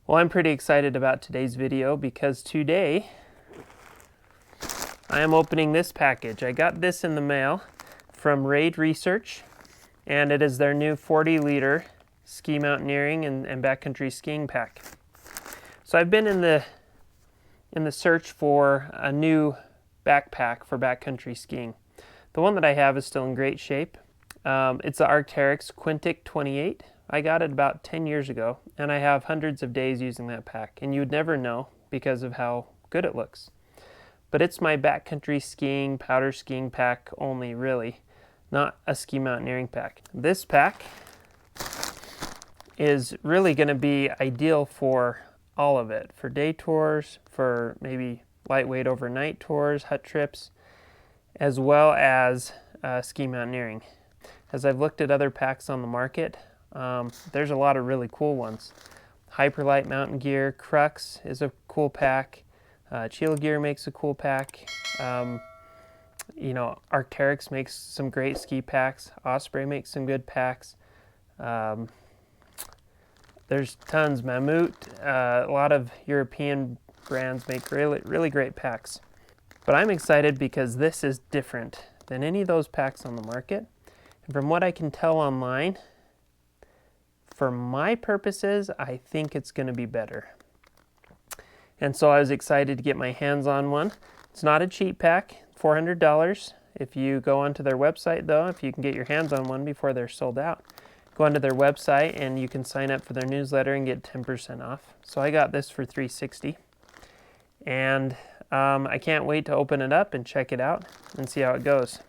Well, I'm pretty excited about today's video because today I am opening this package. I got this in the mail from Raide Research, and it is their new 40-liter ski mountaineering and backcountry skiing pack. So I've been in the search for a new backpack for backcountry skiing. The one that I have is still in great shape. It's the Arc'teryx Quintic 28. I got it about 10 years ago, and I have hundreds of days using that pack, and you would never know because of how good it looks. But it's my backcountry skiing, powder skiing pack only, really, not a ski mountaineering pack. This pack is really going to be ideal for all of it, for day tours, for maybe lightweight overnight tours, hut trips, as well as ski mountaineering. As I've looked at other packs on the market, there's a lot of really cool ones. Hyperlight Mountain Gear, Crux is a cool pack. Chill Gear makes a cool pack. Arc'teryx makes some great ski packs. Osprey makes some good packs. There's tons. Mammut, a lot of European brands make really great packs. But I'm excited because this is different than any of those packs on the market. And from what I can tell online, for my purposes, I think it's going to be better. And so I was excited to get my hands on one. It's not a cheap pack, $400. If you go onto their website though, if you can get your hands on one before they're sold out, go onto their website and you can sign up for their newsletter and get 10% off. So I got this for $360. And I can't wait to open it up and check it out and see how it goes.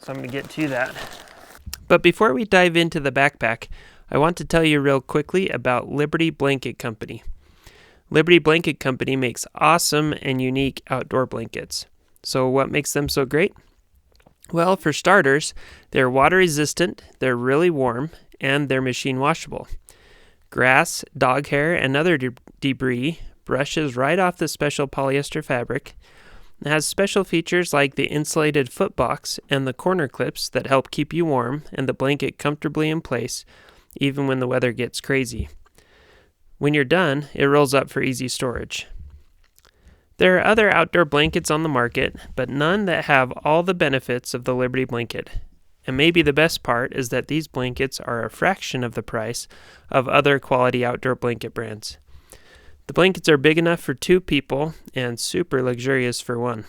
So I'm going to get to that. But before we dive into the backpack, I want to tell you real quickly about Liberty Blanket Company. Liberty Blanket Company makes awesome and unique outdoor blankets. So what makes them so great? Well, for starters, they're water resistant, they're really warm, and they're machine washable. Grass, dog hair, and other debris brushes right off the special polyester fabric. It has special features like the insulated foot box and the corner clips that help keep you warm and the blanket comfortably in place, even when the weather gets crazy. When you're done, it rolls up for easy storage. There are other outdoor blankets on the market, but none that have all the benefits of the Liberty blanket. And maybe the best part is that these blankets are a fraction of the price of other quality outdoor blanket brands. The blankets are big enough for 2 people and super luxurious for 1.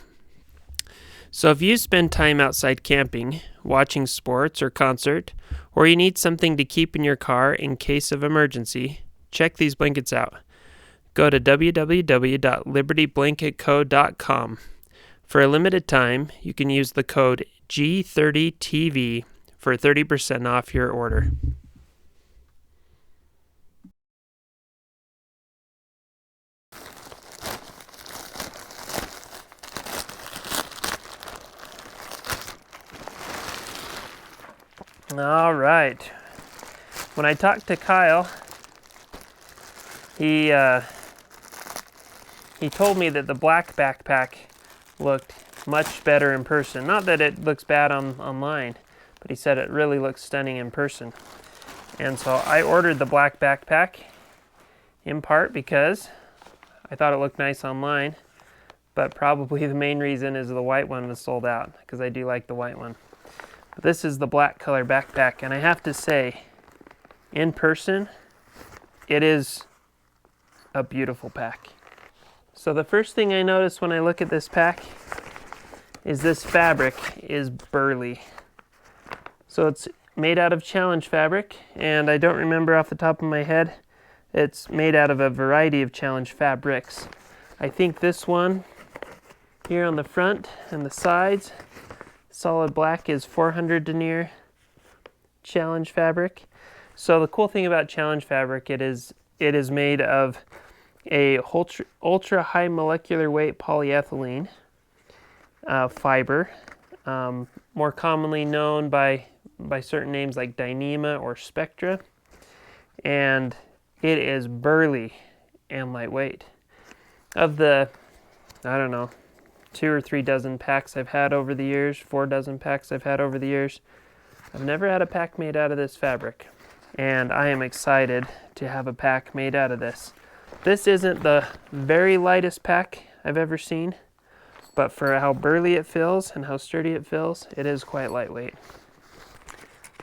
So if you spend time outside camping, watching sports or concert, or you need something to keep in your car in case of emergency, check these blankets out. Go to www.libertyblanketco.com. For a limited time, you can use the code G30TV for 30% off your order. All right. When I talked to Kyle, he told me that the black backpack looked much better in person. Not that it looks bad online, but he said it really looks stunning in person. And so I ordered the black backpack in part because I thought it looked nice online, but probably the main reason is the white one was sold out because I do like the white one. But this is the black color backpack, and I have to say, in person, it is a beautiful pack. So the first thing I notice when I look at this pack is this fabric is burly. So it's made out of challenge fabric, and I don't remember off the top of my head, it's made out of a variety of challenge fabrics. I think this one here on the front and the sides, solid black, is 400 denier challenge fabric. So the cool thing about challenge fabric, it is made of a ultra high molecular weight polyethylene fiber, more commonly known by certain names like Dyneema or Spectra, and it is burly and lightweight. Of the, 2 or 3 dozen packs I've had over the years, 4 dozen packs I've had over the years, I've never had a pack made out of this fabric, and I am excited to have a pack made out of this. This isn't the very lightest pack I've ever seen, but for how burly it feels and how sturdy it feels, it is quite lightweight.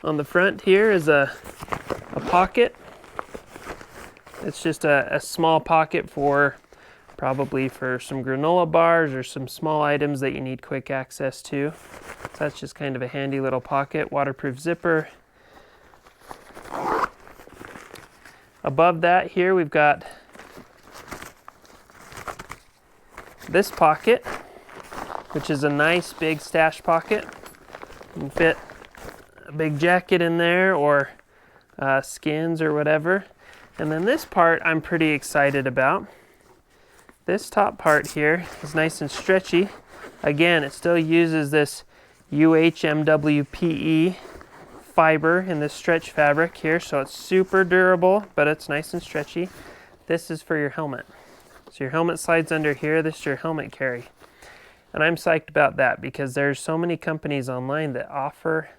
On the front here is a pocket. It's just a small pocket probably for some granola bars or some small items that you need quick access to. So that's just kind of a handy little pocket, waterproof zipper. Above that here we've got this pocket, which is a nice big stash pocket. You can fit a big jacket in there or skins or whatever. And then this part I'm pretty excited about. This top part here is nice and stretchy. Again, it still uses this UHMWPE fiber in this stretch fabric here, so it's super durable, but it's nice and stretchy. This is for your helmet. So your helmet slides under here, this is your helmet carry. And I'm psyched about that because there's so many companies online that offer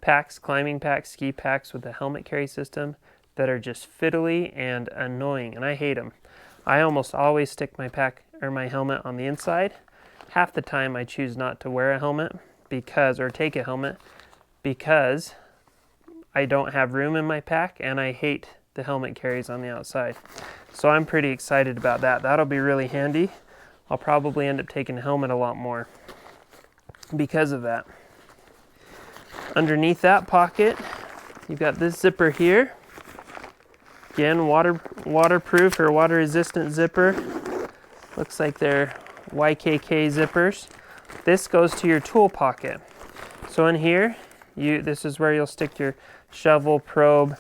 packs, climbing packs, ski packs with a helmet carry system that are just fiddly and annoying, and I hate them. I almost always stick my pack or my helmet on the inside. Half the time I choose not to wear a helmet or take a helmet because I don't have room in my pack and I hate the helmet carries on the outside. So I'm pretty excited about that. That'll be really handy. I'll probably end up taking the helmet a lot more because of that. Underneath that pocket, you've got this zipper here. Again, waterproof or water resistant zipper. Looks like they're YKK zippers. This goes to your tool pocket. So in here, this is where you'll stick your shovel, probe,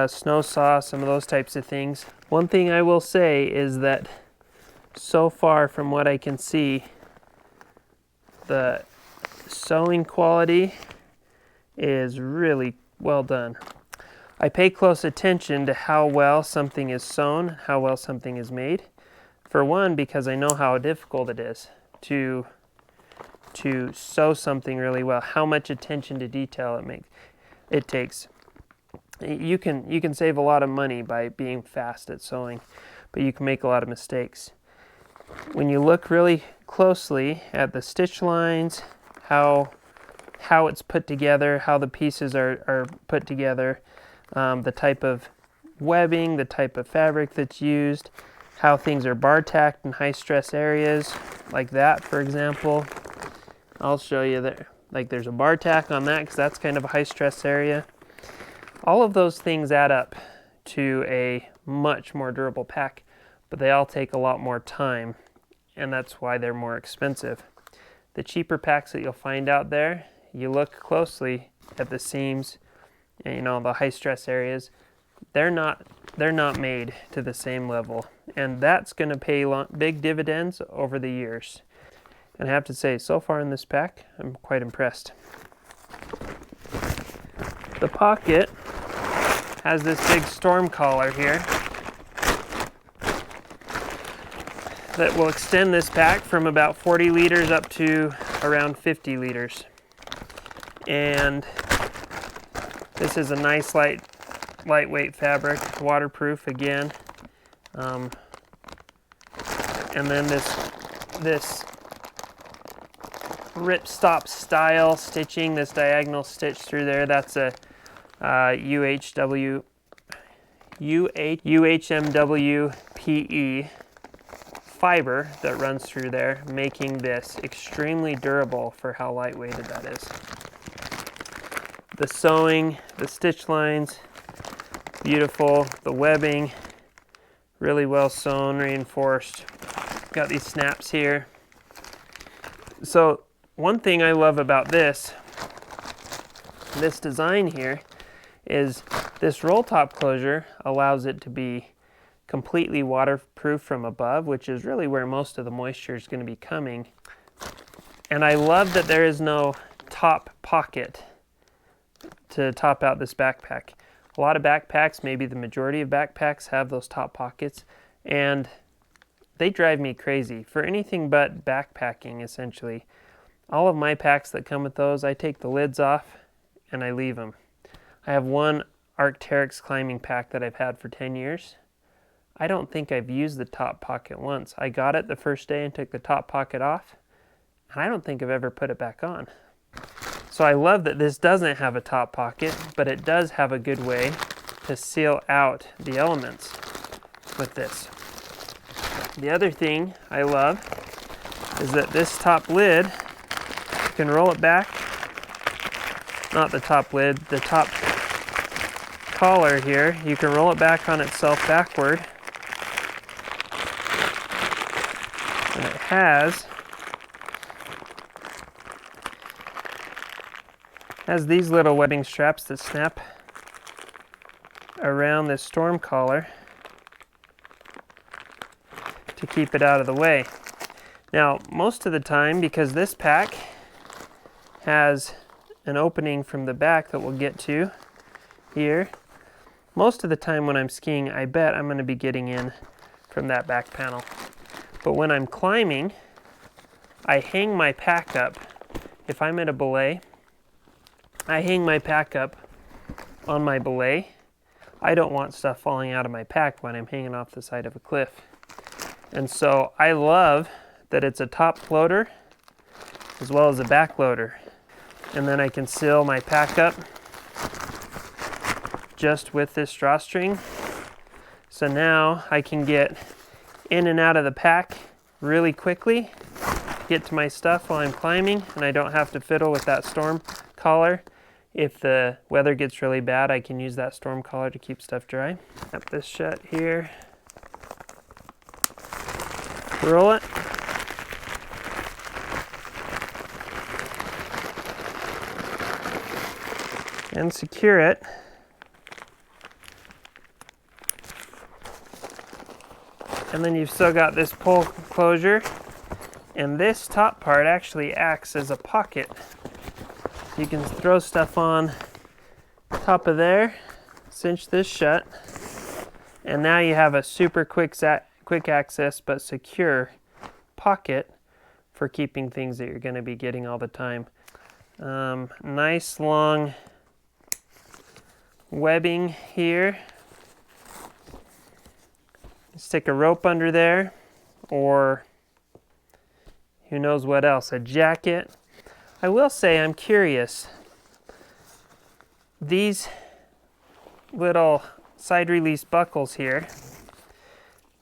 snow saw, some of those types of things. One thing I will say is that so far from what I can see, the sewing quality is really well done. I pay close attention to how well something is sewn, how well something is made. For one, because I know how difficult it is to sew something really well, how much attention to detail it takes. You can save a lot of money by being fast at sewing, but you can make a lot of mistakes. When you look really closely at the stitch lines, how it's put together, how the pieces are put together, the type of webbing, the type of fabric that's used, how things are bar tacked in high stress areas, like that, for example. I'll show you there. Like there's a bar tack on that because that's kind of a high stress area. All of those things add up to a much more durable pack, but they all take a lot more time, and that's why they're more expensive. The cheaper packs that you'll find out there, you look closely at the seams, and the high stress areas, they're not made to the same level, and that's going to pay big dividends over the years. And I have to say, so far in this pack, I'm quite impressed. The pocket has this big storm collar here that will extend this pack from about 40 liters up to around 50 liters. And this is a nice lightweight fabric, waterproof again. And then this ripstop style stitching, this diagonal stitch through there, that's a UHMWPE fiber that runs through there, making this extremely durable for how lightweighted that is. The sewing, the stitch lines, beautiful. The webbing, really well sewn, reinforced. Got these snaps here. So one thing I love about this design here is this roll top closure allows it to be completely waterproof from above, which is really where most of the moisture is going to be coming. And I love that there is no top pocket to top out this backpack. A lot of backpacks, maybe the majority of backpacks, have those top pockets, and they drive me crazy. For anything but backpacking, essentially, all of my packs that come with those, I take the lids off and I leave them. I have one Arc'teryx climbing pack that I've had for 10 years. I don't think I've used the top pocket once. I got it the first day and took the top pocket off, and I don't think I've ever put it back on. So I love that this doesn't have a top pocket, but it does have a good way to seal out the elements with this. The other thing I love is that this top lid, you can roll it back. Not the top lid, the top collar here, you can roll it back on itself backward. And it has these little webbing straps that snap around this storm collar to keep it out of the way. Now, most of the time, because this pack has an opening from the back that we'll get to here, most of the time when I'm skiing, I bet I'm going to be getting in from that back panel. But when I'm climbing, I hang my pack up. If I'm at a belay, I hang my pack up on my belay. I don't want stuff falling out of my pack when I'm hanging off the side of a cliff. And so I love that it's a top loader as well as a back loader. And then I can seal my pack up just with this drawstring. So now I can get in and out of the pack really quickly, get to my stuff while I'm climbing, and I don't have to fiddle with that storm collar. If the weather gets really bad, I can use that storm collar to keep stuff dry. Snap this shut here. Roll it. And secure it. And then you've still got this pull closure. And this top part actually acts as a pocket. You can throw stuff on top of there, cinch this shut, and now you have a super quick access but secure pocket for keeping things that you're going to be getting all the time. Nice long webbing here. Stick a rope under there, or who knows what else, a jacket. I will say I'm curious. These little side release buckles here,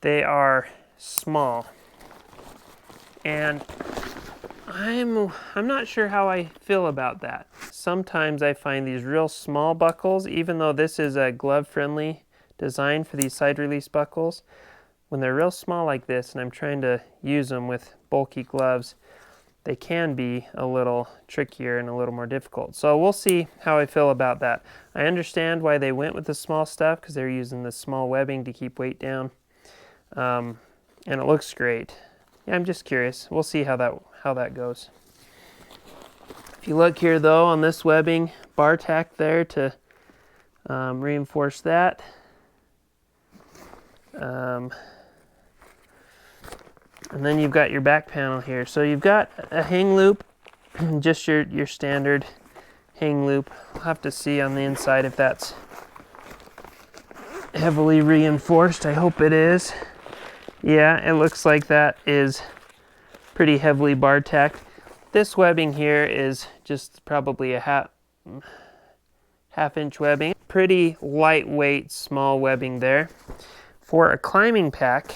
they are small. And I'm not sure how I feel about that. Sometimes I find these real small buckles, even though this is a glove-friendly design for these side release buckles, when they're real small like this and I'm trying to use them with bulky gloves, they can be a little trickier and a little more difficult. So we'll see how I feel about that. I understand why they went with the small stuff, because they're using the small webbing to keep weight down. And it looks great. Yeah, I'm just curious. We'll see how that goes. If you look here though on this webbing, bar tack there to reinforce that. And then you've got your back panel here. So you've got a hang loop, just your standard hang loop. I'll have to see on the inside if that's heavily reinforced. I hope it is. Yeah, it looks like that is pretty heavily bar tacked. This webbing here is just probably a half-inch webbing. Pretty lightweight, small webbing there. For a climbing pack,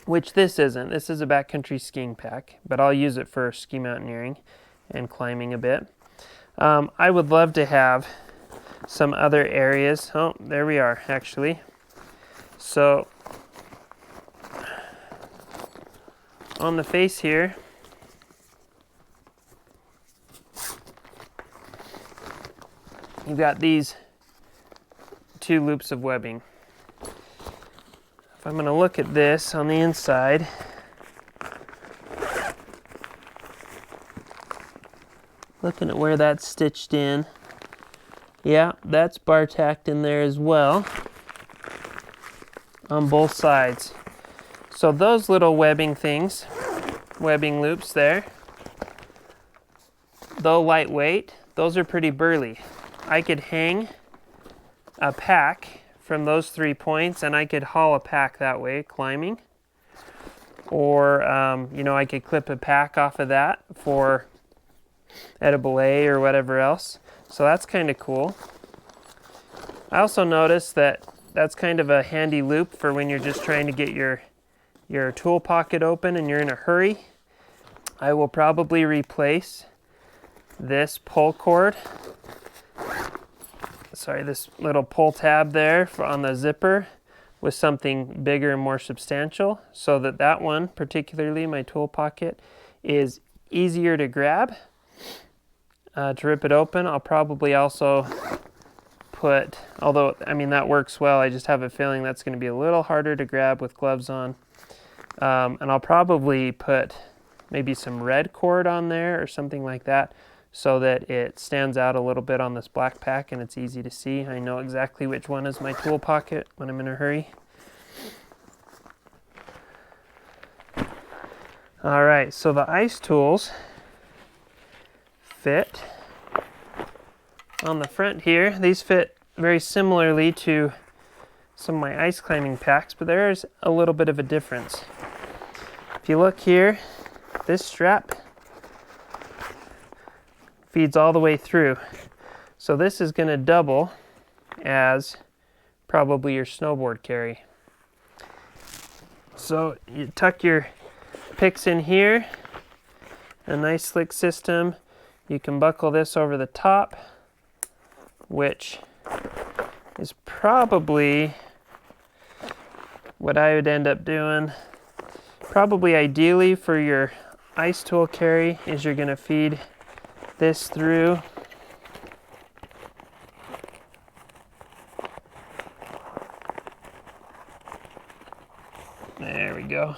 which this isn't. This is a backcountry skiing pack, but I'll use it for ski mountaineering and climbing a bit. I would love to have some other areas. Oh, there we are, actually. So, on the face here, you've got these two loops of webbing. If I'm going to look at this on the inside, looking at where that's stitched in, yeah, that's bar tacked in there as well on both sides. So those little webbing things, webbing loops there, though lightweight, those are pretty burly. I could hang a pack from those 3 points, and I could haul a pack that way, climbing. Or, you know, I could clip a pack off of that for edible A or whatever else. So that's kind of cool. I also noticed that that's kind of a handy loop for when you're just trying to get your tool pocket open and you're in a hurry. I will probably replace this pull cord, this little pull tab there on the zipper with something bigger and more substantial, so that that one, particularly my tool pocket, is easier to grab. To rip it open, I'll probably also put, although I mean that works well, I just have a feeling that's going to be a little harder to grab with gloves on. And I'll probably put maybe some red cord on there or something like that, so that it stands out a little bit on this black pack and it's easy to see. I know exactly which one is my tool pocket when I'm in a hurry. All right, so the ice tools fit on the front here. These fit very similarly to some of my ice climbing packs, but there's a little bit of a difference. If you look here, this strap feeds all the way through. So this is going to double as probably your snowboard carry. So you tuck your picks in here, a nice slick system. You can buckle this over the top, which is probably what I would end up doing. Probably ideally for your ice tool carry is you're going to feed this through. There we go.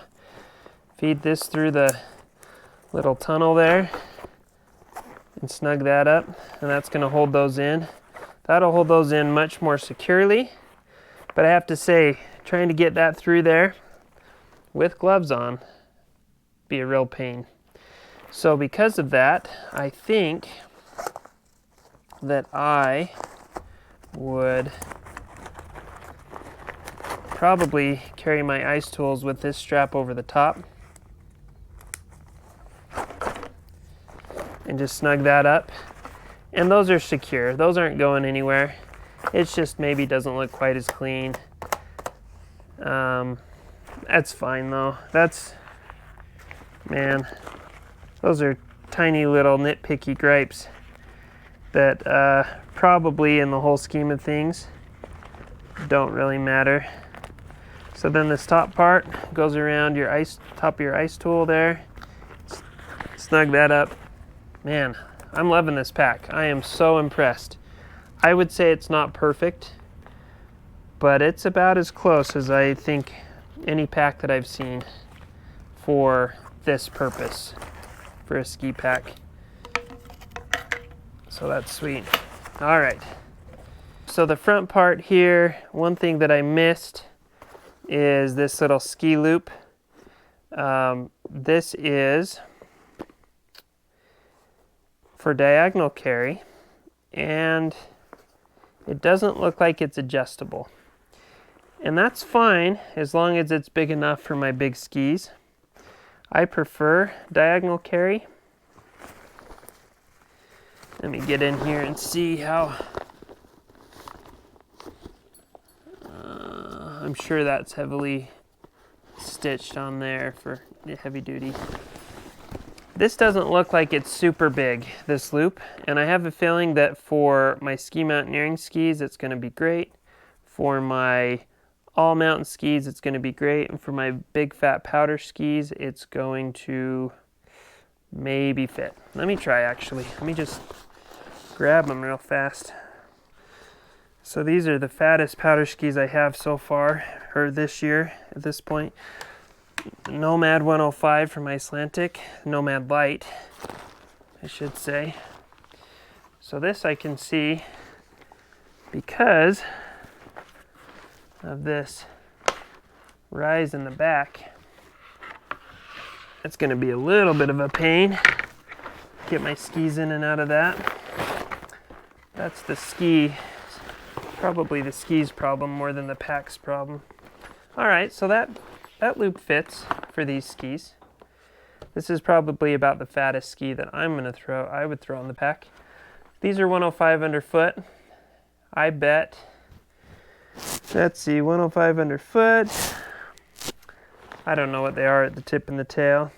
Feed this through the little tunnel there and snug that up, and that's going to hold those in. That'll hold those in much more securely, but I have to say, trying to get that through there with gloves on be a real pain. So because of that, I think that I would probably carry my ice tools with this strap over the top and just snug that up. And those are secure. Those aren't going anywhere. It's just maybe doesn't look quite as clean. That's fine though. Man, those are tiny little nitpicky gripes that probably in the whole scheme of things don't really matter. So then this top part goes around your top of your ice tool there. Snug that up. Man, I'm loving this pack. I am so impressed. I would say it's not perfect, but it's about as close as I think any pack that I've seen for this purpose, for a ski pack. So that's sweet. All right. So the front part here, one thing that I missed is this little ski loop. This is for diagonal carry, and it doesn't look like it's adjustable. And that's fine as long as it's big enough for my big skis. I prefer diagonal carry. Let me get in here and see how. I'm sure that's heavily stitched on there for heavy duty. This doesn't look like it's super big, this loop, and I have a feeling that for my ski mountaineering skis it's going to be great. For my all mountain skis it's going to be great, and for my big fat powder skis it's going to maybe fit. Let me try actually. Let me just grab them real fast. So these are the fattest powder skis I have so far, or this year at this point. Nomad 105 from Icelantic, Nomad Light, I should say. So this I can see because of this rise in the back. It's going to be a little bit of a pain. Get my skis in and out of that. That's the ski. probably the skis problem more than the pack's problem. All right, so that loop fits for these skis. This is probably about the fattest ski that I would throw on the pack. These are 105 underfoot. I bet, let's see, 105 underfoot. I don't know what they are at the tip and the tail.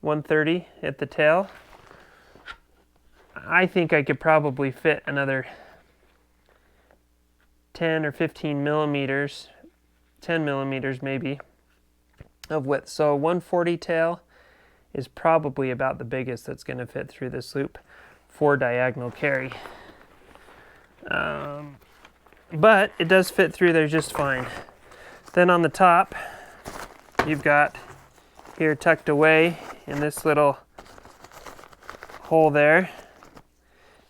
130 at the tail. I think I could probably fit another 10 or 15 millimeters, 10 millimeters maybe, of width. So 140 tail is probably about the biggest that's going to fit through this loop for diagonal carry. But it does fit through there just fine. Then on the top, you've got here tucked away in this little hole there,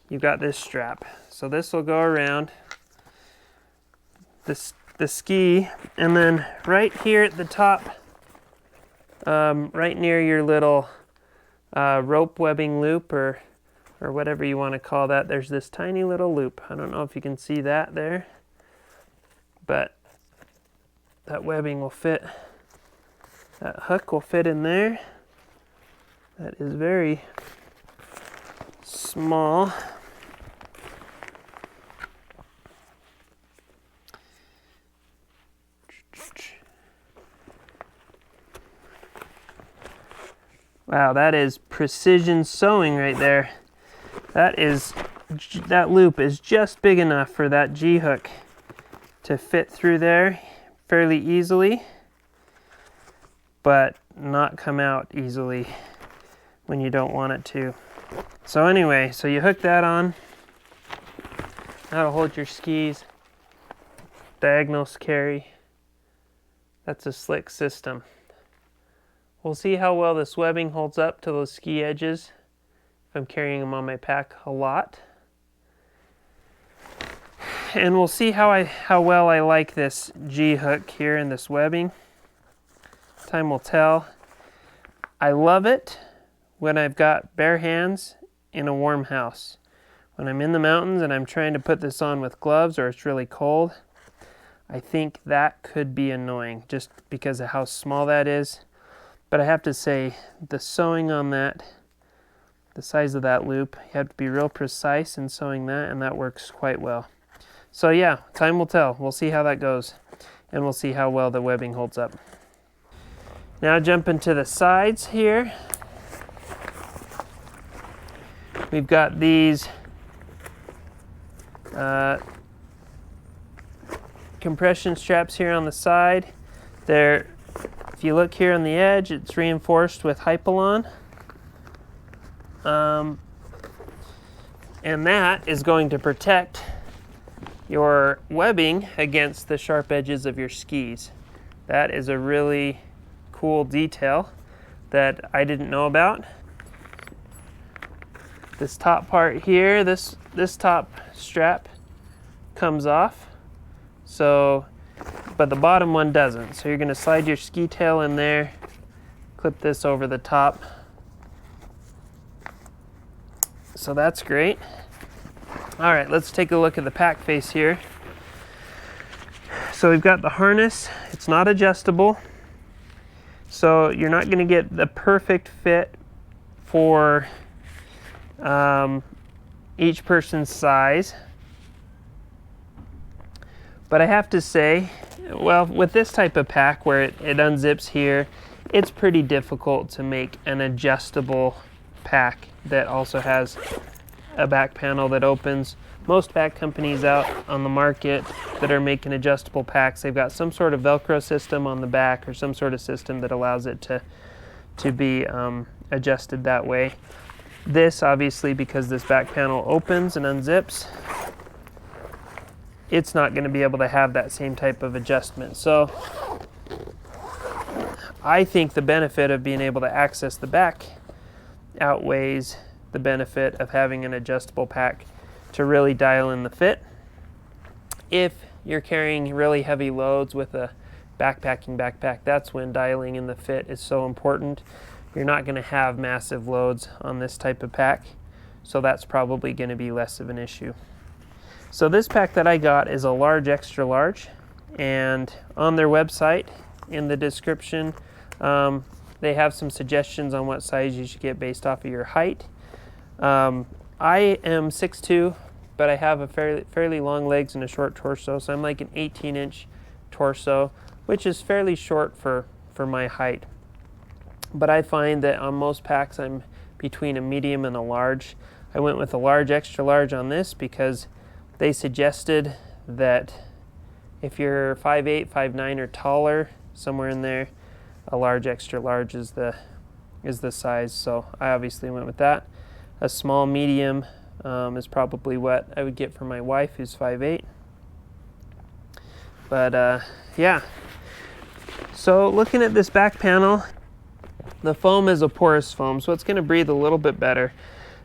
you've got this strap. So this will go around the ski, and then right here at the top, right near your little rope webbing loop or whatever you want to call that, there's this tiny little loop. I don't know if you can see that there, but that webbing will fit, that hook will fit in there. That is very small. Wow, that is precision sewing right there. That loop is just big enough for that G-hook to fit through there fairly easily, but not come out easily when you don't want it to. So anyway, so you hook that on. That'll hold your skis. Diagonal carry. That's a slick system. We'll see how well this webbing holds up to those ski edges if I'm carrying them on my pack a lot. And we'll see how well I like this G-hook here in this webbing. Time will tell. I love it when I've got bare hands in a warm house. When I'm in the mountains and I'm trying to put this on with gloves or it's really cold, I think that could be annoying just because of how small that is. But I have to say, the sewing on that, the size of that loop, you have to be real precise in sewing that, and that works quite well. So yeah, time will tell. We'll see how that goes, and we'll see how well the webbing holds up. Now jumping to the sides here. We've got these compression straps here on the side. They're, if you look here on the edge, it's reinforced with Hypalon. And that is going to protect your webbing against the sharp edges of your skis. That is a really cool detail that I didn't know about. This top part here, this top strap comes off, so, but the bottom one doesn't. So you're going to slide your ski tail in there, clip this over the top. So that's great. All right, let's take a look at the pack face here. So we've got the harness. It's not adjustable, so you're not going to get the perfect fit for each person's size. But I have to say, well, with this type of pack where it unzips here, it's pretty difficult to make an adjustable pack that also has a back panel that opens. Most pack companies out on the market that are making adjustable packs, they've got some sort of Velcro system on the back or some sort of system that allows it to be adjusted that way. This, obviously, because this back panel opens and unzips, it's not going to be able to have that same type of adjustment. So I think the benefit of being able to access the back outweighs the benefit of having an adjustable pack to really dial in the fit. If you're carrying really heavy loads with a backpacking backpack, that's when dialing in the fit is so important. You're not going to have massive loads on this type of pack, so that's probably going to be less of an issue. So this pack that I got is a large, extra large, and on their website, in the description, they have some suggestions on what size you should get based off of your height. I am 6'2", but I have a fairly long legs and a short torso, so I'm like an 18-inch torso, which is fairly short for my height. But I find that on most packs I'm between a medium and a large. I went with a large, extra large on this because they suggested that if you're 5'8", 5'9", or taller, somewhere in there, a large, extra large is the size. So I obviously went with that. A small medium is probably what I would get for my wife, who's 5'8". But yeah. So looking at this back panel, the foam is a porous foam, so it's going to breathe a little bit better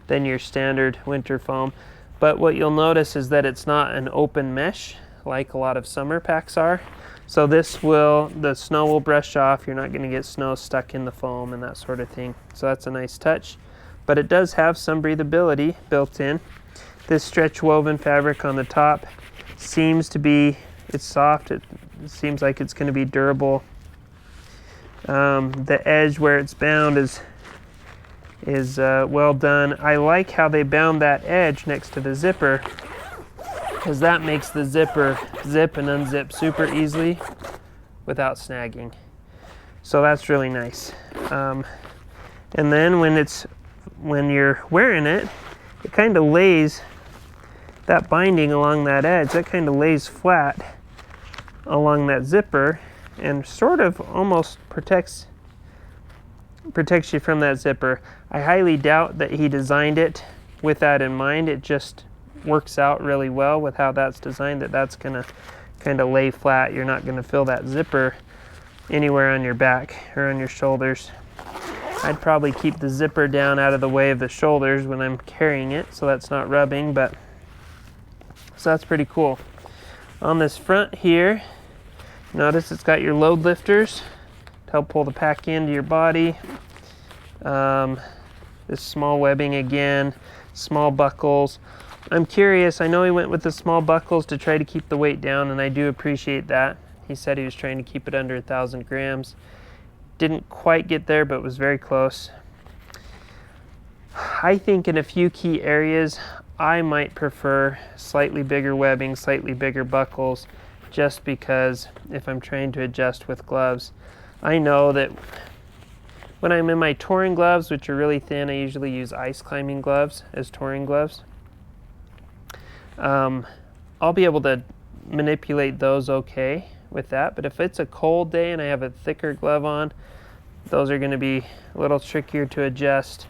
than your standard winter foam. But what you'll notice is that it's not an open mesh like a lot of summer packs are. So the snow will brush off. You're not going to get snow stuck in the foam and that sort of thing. So that's a nice touch. But it does have some breathability built in. This stretch woven fabric on the top seems to be, it's soft. It seems like it's going to be durable. The edge where it's bound is well done. I like how they bound that edge next to the zipper, because that makes the zipper zip and unzip super easily without snagging. So that's really nice. And then when you're wearing it, it kind of lays, that binding along that edge, that kind of lays flat along that zipper and sort of almost protects you from that zipper. I highly doubt that he designed it with that in mind. It just works out really well with how that's designed, that's going to kind of lay flat. You're not going to feel that zipper anywhere on your back or on your shoulders. I'd probably keep the zipper down out of the way of the shoulders when I'm carrying it, so that's not rubbing, but so that's pretty cool. On this front here, notice it's got your load lifters to help pull the pack into your body. This small webbing again, small buckles. I'm curious, I know he went with the small buckles to try to keep the weight down, and I do appreciate that. He said he was trying to keep it under 1,000 grams. Didn't quite get there, but was very close. I think in a few key areas, I might prefer slightly bigger webbing, slightly bigger buckles, just because if I'm trying to adjust with gloves, I know that when I'm in my touring gloves, which are really thin, I usually use ice climbing gloves as touring gloves. I'll be able to manipulate those okay with that, but if it's a cold day and I have a thicker glove on, those are going to be a little trickier to adjust.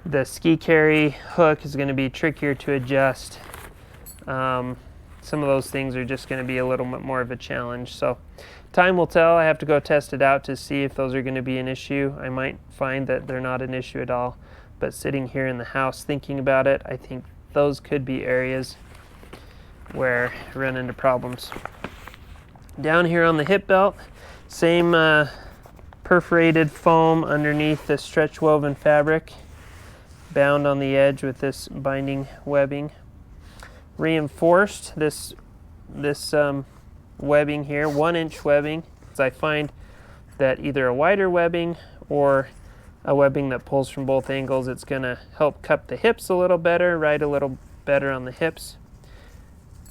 The ski carry hook is going to be trickier to adjust. Some of those things are just going to be a little bit more of a challenge. So time will tell. I have to go test it out to see if those are going to be an issue. I might find that they're not an issue at all, but sitting here in the house thinking about it, I think those could be areas where I run into problems. Down here on the hip belt, same perforated foam underneath the stretch woven fabric, bound on the edge with this binding webbing. Reinforced this webbing here, 1-inch webbing. So I find that either a wider webbing or a webbing that pulls from both angles, it's going to help cup the hips a little better, ride a little better on the hips.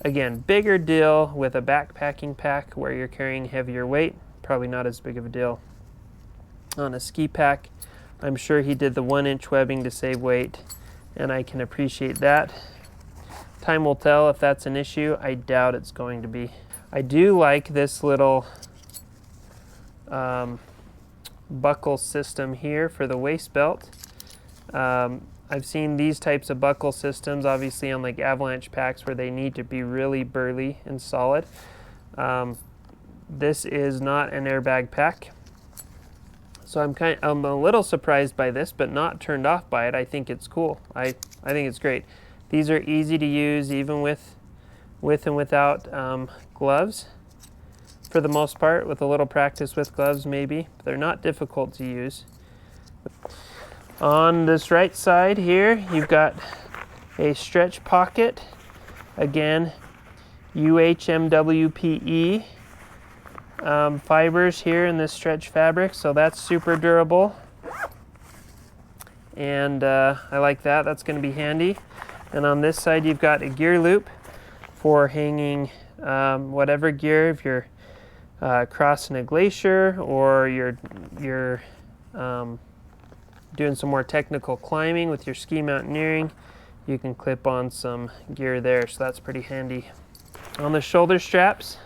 Again, bigger deal with a backpacking pack where you're carrying heavier weight. Probably not as big of a deal on a ski pack. I'm sure he did the 1-inch webbing to save weight, and I can appreciate that. Time will tell if that's an issue. I doubt it's going to be. I do like this little buckle system here for the waist belt. I've seen these types of buckle systems obviously on like avalanche packs where they need to be really burly and solid. This is not an airbag pack, so I'm a little surprised by this, but not turned off by it. I think it's cool. I think it's great. These are easy to use even with and without gloves for the most part. With a little practice with gloves maybe, but they're not difficult to use. On this right side here, you've got a stretch pocket Again, UHMWPE fibers here in this stretch fabric, so that's super durable. And I like that. That's going to be handy. And on this side, you've got a gear loop for hanging whatever gear. If you're crossing a glacier or you're doing some more technical climbing with your ski mountaineering, you can clip on some gear there, so that's pretty handy. On the shoulder straps,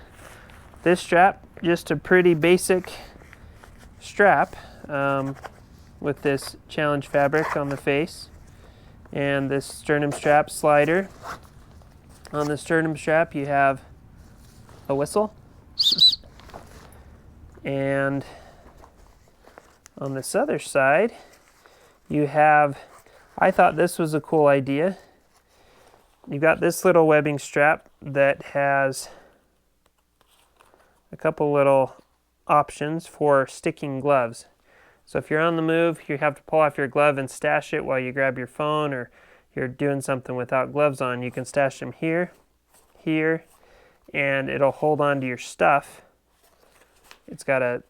this strap, just a pretty basic strap with this challenge fabric on the face, and this sternum strap slider. On the sternum strap you have a whistle, and on this other side you have, I thought this was a cool idea, you've got this little webbing strap that has a couple little options for sticking gloves. So if you're on the move, you have to pull off your glove and stash it while you grab your phone, or you're doing something without gloves on, you can stash them here, here, and it'll hold on to your stuff. It's got a,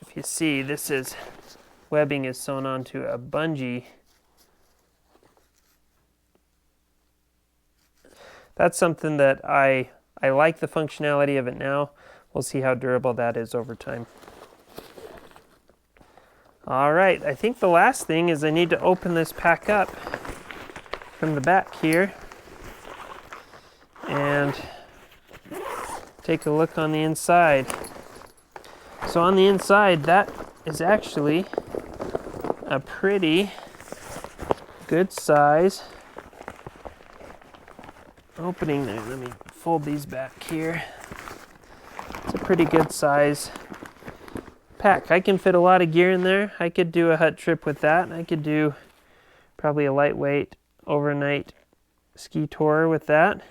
if you see, this is, webbing is sewn onto a bungee. That's something that I like the functionality of it now. We'll see how durable that is over time. All right, I think the last thing is I need to open this pack up from the back here and take a look on the inside. So on the inside, that is actually a pretty good size opening there. Let me fold these back here. It's a pretty good size pack. I can fit a lot of gear in there. I could do a hut trip with that. I could do probably a lightweight overnight ski tour with that.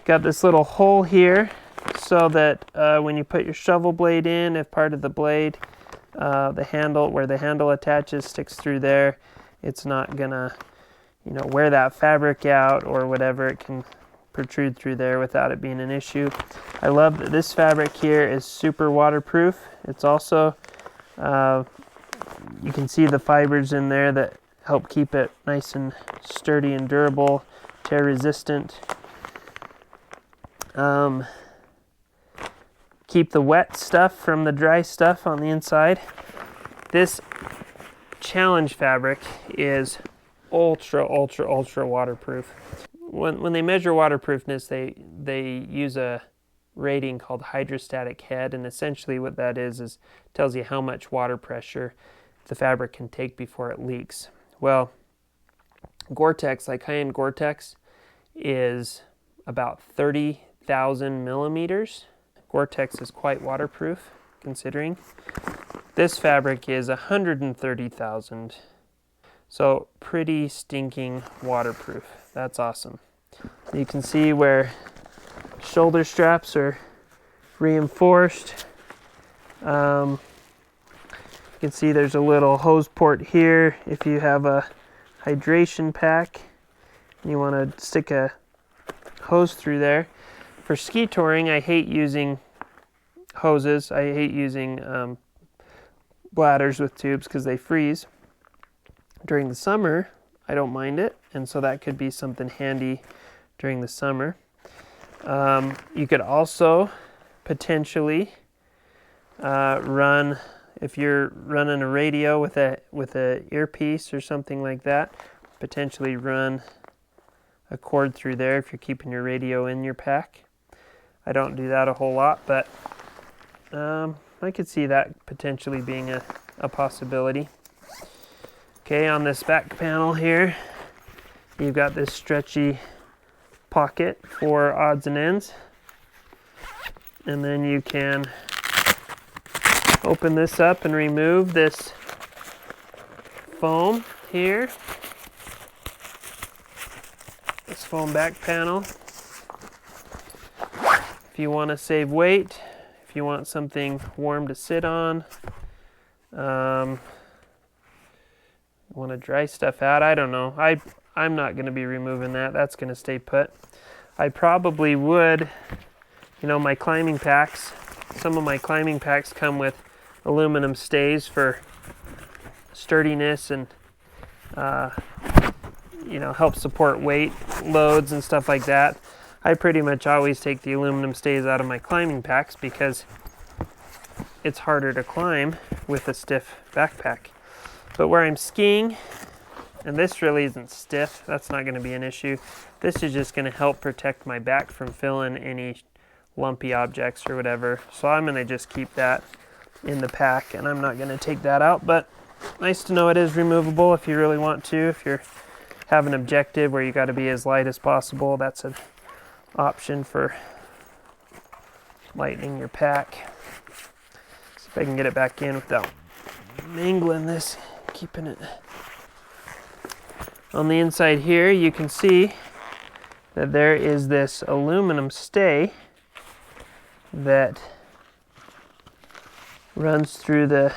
Got this little hole here so that when you put your shovel blade in, if part of the blade, the handle, where the handle attaches, sticks through there, it's not gonna, you know, wear that fabric out or whatever. It can protrude through there without it being an issue. I love that this fabric here is super waterproof. It's also, you can see the fibers in there that help keep it nice and sturdy and durable, tear resistant. Keep the wet stuff from the dry stuff on the inside. This challenge fabric is ultra waterproof. When they measure waterproofness, they use a rating called hydrostatic head, and essentially what that is tells you how much water pressure the fabric can take before it leaks. Well, Gore-Tex, like high-end Gore-Tex, is about 30,000 millimeters. Gore-Tex is quite waterproof, considering. This fabric is 130,000. So pretty stinking waterproof. That's awesome. You can see where shoulder straps are reinforced. You can see there's a little hose port here if you have a hydration pack and you want to stick a hose through there. For ski touring, I hate using hoses. I hate using bladders with tubes because they freeze. During the summer, I don't mind it, and so that could be something handy during the summer. You could also potentially run, if you're running a radio with a earpiece or something like that, potentially run a cord through there if you're keeping your radio in your pack. I don't do that a whole lot, but I could see that potentially being a possibility. Okay, on this back panel here, you've got this stretchy pocket for odds and ends. And then you can open this up and remove this foam here. This foam back panel. If you want to save weight, if you want something warm to sit on, want to dry stuff out, I don't know. I'm not going to be removing that. That's going to stay put. I probably would, you know, my climbing packs, some of my climbing packs come with aluminum stays for sturdiness and, you know, help support weight loads and stuff like that. I pretty much always take the aluminum stays out of my climbing packs because it's harder to climb with a stiff backpack. But where I'm skiing, and this really isn't stiff, that's not going to be an issue. This is just going to help protect my back from feeling any lumpy objects or whatever. So I'm going to just keep that in the pack, and I'm not going to take that out. But nice to know it is removable if you really want to. If you have an objective where you got to be as light as possible, that's an option for lightening your pack. See if I can get it back in without mangling this, keeping it. On the inside here, you can see that there is this aluminum stay that runs through the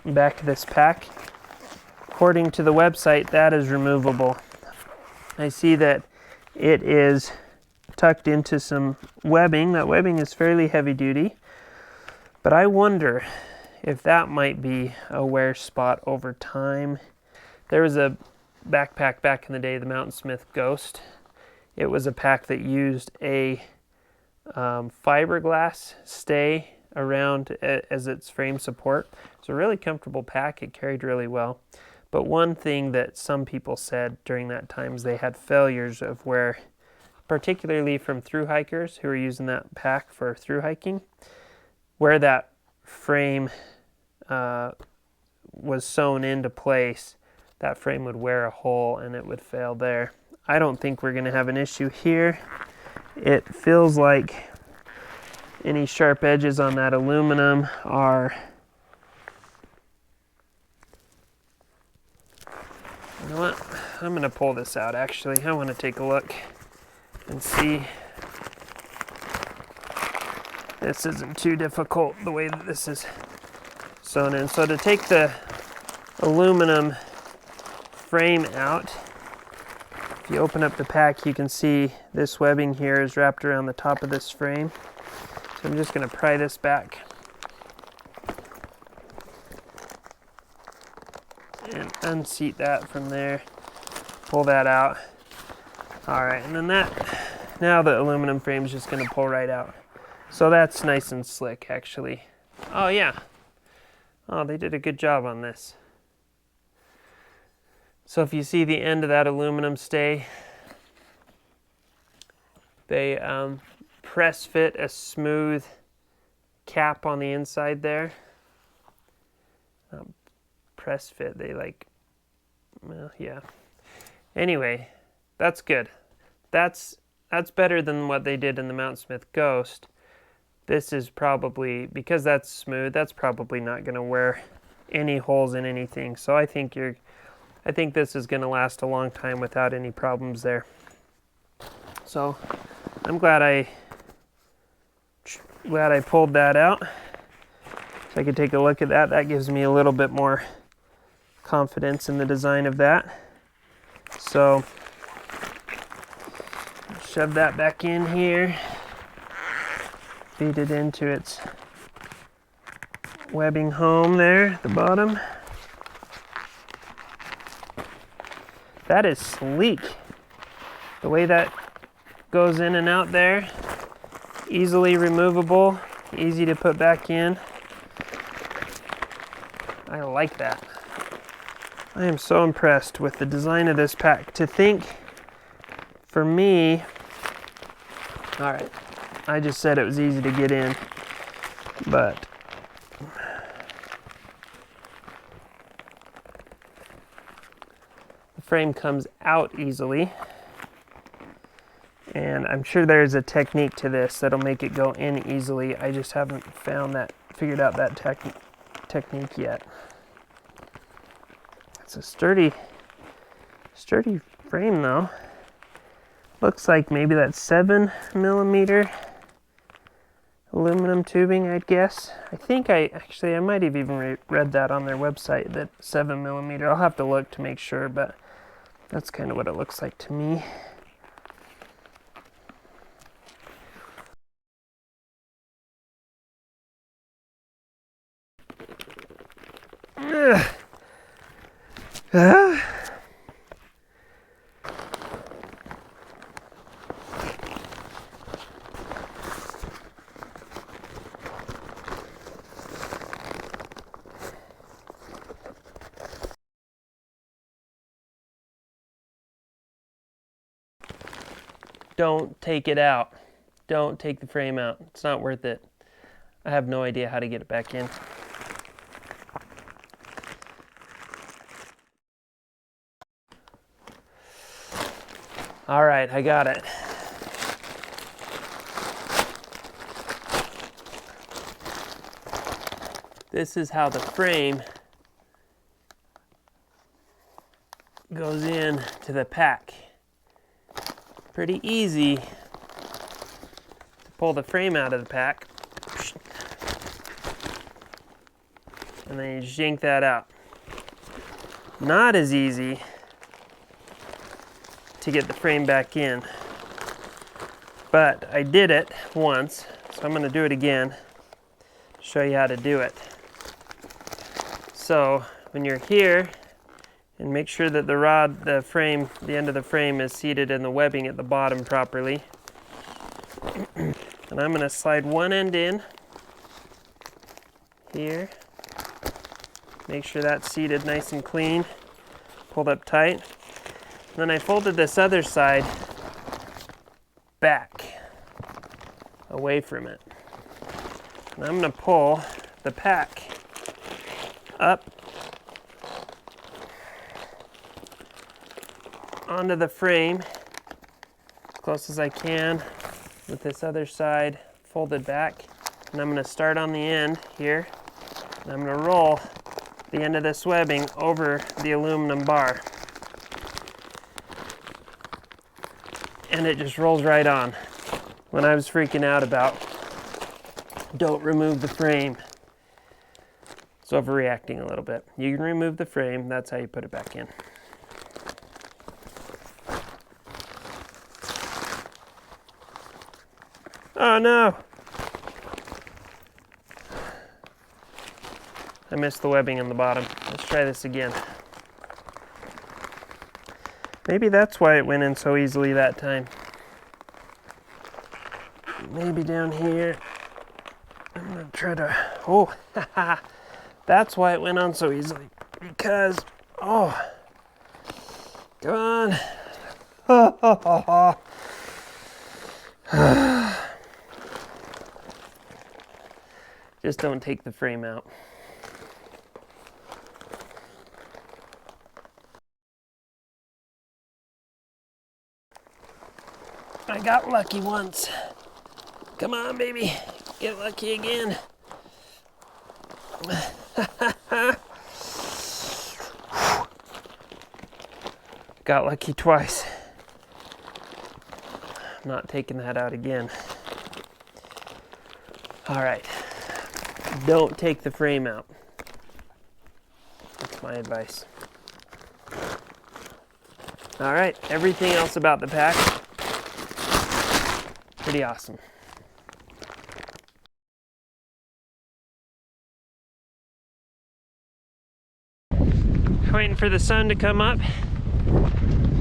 back of this pack. According to the website, that is removable. I see that it is tucked into some webbing. That webbing is fairly heavy duty, but I wonder if that might be a wear spot over time. There was a backpack back in the day, the Mountainsmith Ghost. It was a pack that used a fiberglass stay around as its frame support. It's a really comfortable pack. It carried really well. But one thing that some people said during that time is they had failures of where, particularly from thru hikers who were using that pack for thru hiking, where that frame was sewn into place, that frame would wear a hole and it would fail there. I don't think we're going to have an issue here. It feels like any sharp edges on that aluminum are, you know what, I'm going to pull this out actually. I want to take a look and see. This isn't too difficult the way that this is sewn in. So to take the aluminum frame out, if you open up the pack, you can see this webbing here is wrapped around the top of this frame. So I'm just going to pry this back and unseat that from there, pull that out. All right, and then now the aluminum frame is just going to pull right out. So that's nice and slick, actually. Oh yeah, oh, they did a good job on this. So if you see the end of that aluminum stay, they press fit a smooth cap on the inside there. Press fit, they like, well, yeah. Anyway, that's good. That's better than what they did in the Mountainsmith Ghost. This is probably, because that's smooth, that's probably not going to wear any holes in anything. So I think this is going to last a long time without any problems there. So I'm glad I pulled that out. So I could take a look at that. That gives me a little bit more confidence in the design of that. So shove that back in here. Feed it into its webbing home there at the bottom. That is sleek. The way that goes in and out there, easily removable, easy to put back in. I like that. I am so impressed with the design of this pack. To think, for me, all right, I just said it was easy to get in, but the frame comes out easily, and I'm sure there's a technique to this that'll make it go in easily. I just haven't figured out that technique yet. It's a sturdy frame though. Looks like maybe that's 7mm aluminum tubing, I'd guess. I think I might have even read that on their website, that 7mm. I'll have to look to make sure, but That's kind of what it looks like to me. Don't take it out. Don't take the frame out. It's not worth it. I have no idea how to get it back in. All right, I got it. This is how the frame goes in to the pack. Pretty easy to pull the frame out of the pack. And then you just yank that out. Not as easy to get the frame back in. But I did it once, so I'm going to do it again. Show you how to do it. So when you're here, and make sure that the rod, the frame, the end of the frame is seated in the webbing at the bottom properly. And I'm going to slide one end in here. Make sure that's seated nice and clean, pulled up tight. And then I folded this other side back, away from it. And I'm going to pull the pack up onto the frame as close as I can with this other side folded back. And I'm going to start on the end here, and I'm going to roll the end of this webbing over the aluminum bar. And it just rolls right on. When I was freaking out about don't remove the frame, it's overreacting a little bit. You can remove the frame, that's how you put it back in. Oh no! I missed the webbing on the bottom. Let's try this again. Maybe that's why it went in so easily that time. Maybe down here. I'm gonna try to, oh, haha. That's why it went on so easily. Because, oh, come on. Oh, oh, oh, oh. Just don't take the frame out. I got lucky once. Come on, baby. Get lucky again. Got lucky twice. I'm not taking that out again. All right. Don't take the frame out. That's my advice. All right. Everything else about the pack, pretty awesome. Waiting for the sun to come up,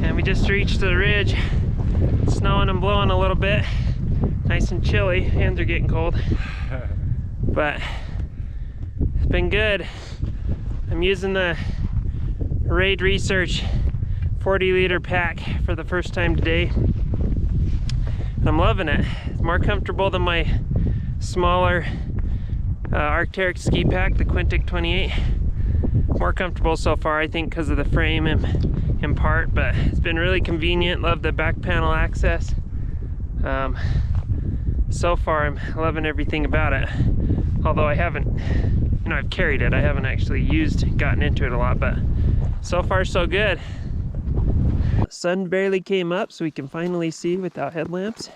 and we just reached the ridge. It's snowing and blowing a little bit. Nice and chilly. Hands are getting cold. But it's been good. I'm using the Raide Research 40-liter pack for the first time today. I'm loving it. It's more comfortable than my smaller Arc'teryx ski pack, the Quintic 28. More comfortable so far, I think, because of the frame in part, but it's been really convenient. Love the back panel access. So far, I'm loving everything about it. Although I haven't, I've carried it. I haven't actually gotten into it a lot, but so far so good. The sun barely came up, so we can finally see without headlamps.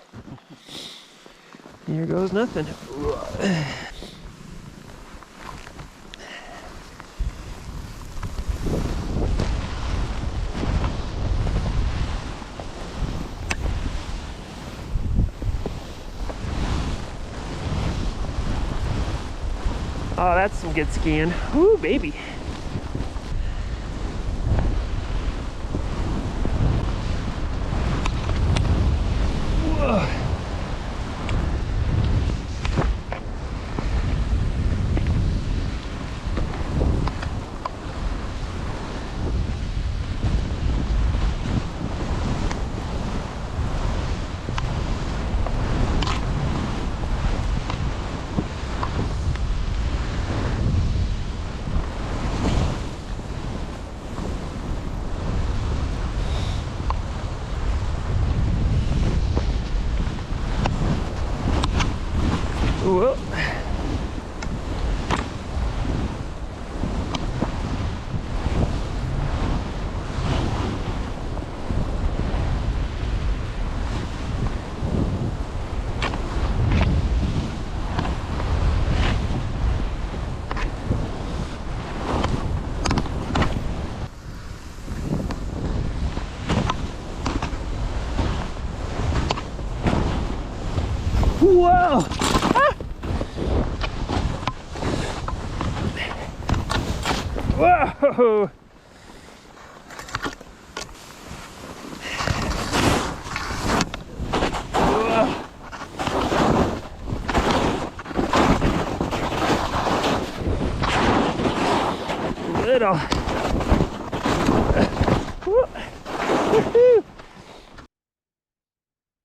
Here goes nothing. Oh, that's some good skiing. Woo, baby. Whoa. Whoa. Whoa! Ah! Whoa! Little.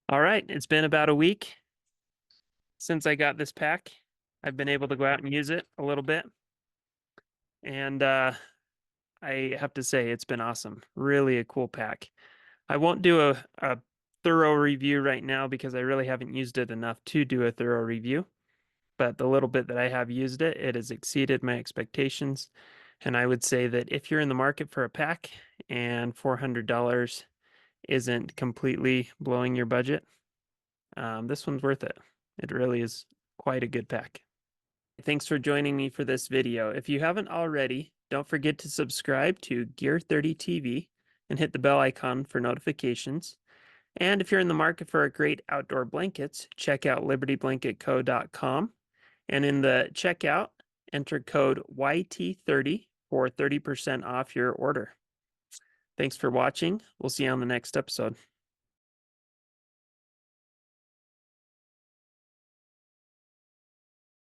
All right, it's been about a week since I got this pack. I've been able to go out and use it a little bit. And I have to say, it's been awesome. Really a cool pack. I won't do a thorough review right now because I really haven't used it enough to do a thorough review. But the little bit that I have used it, it has exceeded my expectations. And I would say that if you're in the market for a pack and $400 isn't completely blowing your budget, this one's worth it. It really is quite a good pack. Thanks for joining me for this video. If you haven't already, don't forget to subscribe to Gear 30 TV and hit the bell icon for notifications. And if you're in the market for a great outdoor blankets, check out libertyblanketco.com. And in the checkout, enter code YT30 for 30% off your order. Thanks for watching. We'll see you on the next episode.